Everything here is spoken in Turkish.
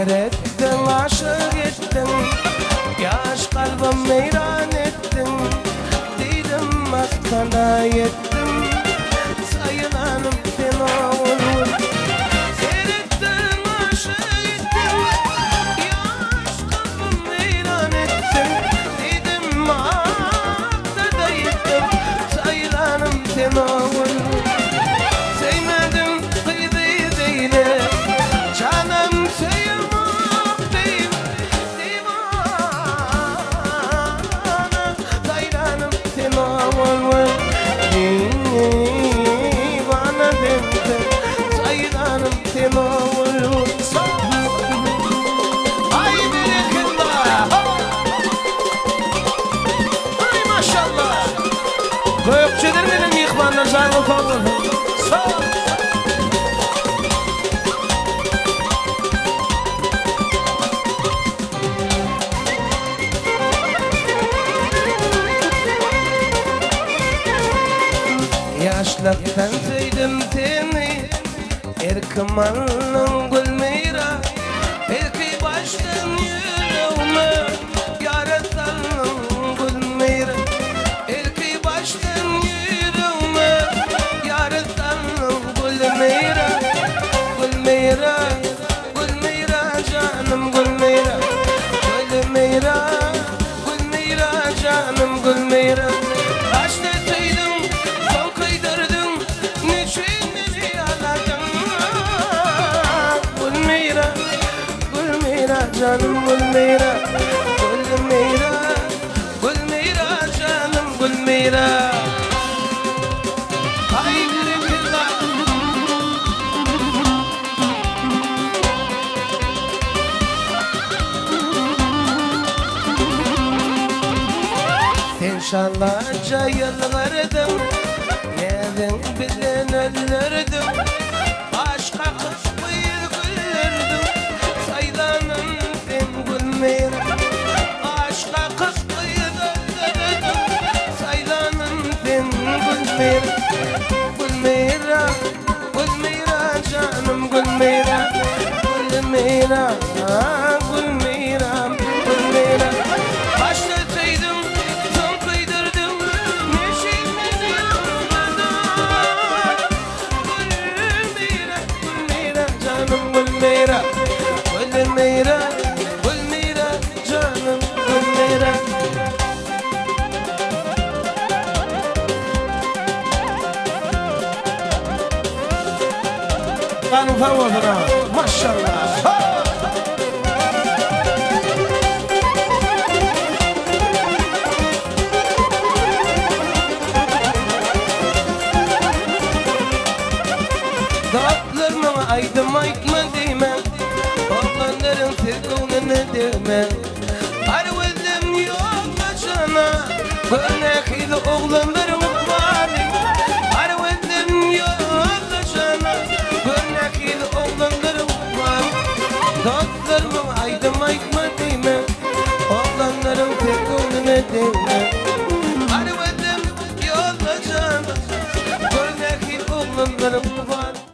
Seyrettin, aşık ettin, yaş kalbim meyran ettin. Dedim maskana yettim, sayılanım sen oğlum. Seyrettin, aşık ettin, yaş kalbim meyran ettin. Dedim maskana yettim, sayılanım sen oğlum. Sevmedim kıydı değil, canım sevmek değil. Divana sayılanım sen oğlum. Divana demdim, sayılanım sen oğlum. Ay bereketler, ay maşallah. Gökçeler benim yıkmanla canlı favor. Sağ ol. Yaşlıktan sevdim seni, erkmanın gülmeyra. Belki baştan yüreğime yaratanın gülmeyra. Belki baştan yüreğime yaratanın gülmeyra. Gülmeyra, gülmeyra canım gülmeyra. Gülmeyra, gülmeyra canım gülmeyra. Başta tüydüm, son kıydırdım, niçin beni ağladın? Gülmeyra, gülmeyra canım gülmeyra. Gülmeyra, gülmeyra canım gülmeyra. Ay bereketler. Sen şanlarca yıllardım, neden bilen öldürdüm. Aşka kız bıyır güldürdüm, saylanın sen gülmeyra. Aşka kız bıyır öldürdüm, saylanın sen gülmeyra. Gülmeyra, gülmeyra canım gülmeyra. Gülmeyra, gülmeyra, gülmeyra. Başta tüydüm, son kıydırdım, neşin beni ağladın. Gülmeyra, gülmeyra canım gülmeyra. Gülmeyra, gülmeyra canım gülmeyra. Kanun favoruna maşallah. Dağlarıma aydım aytma deymen, oğlanların sevduğunu ne demem. Arvızım yok başına,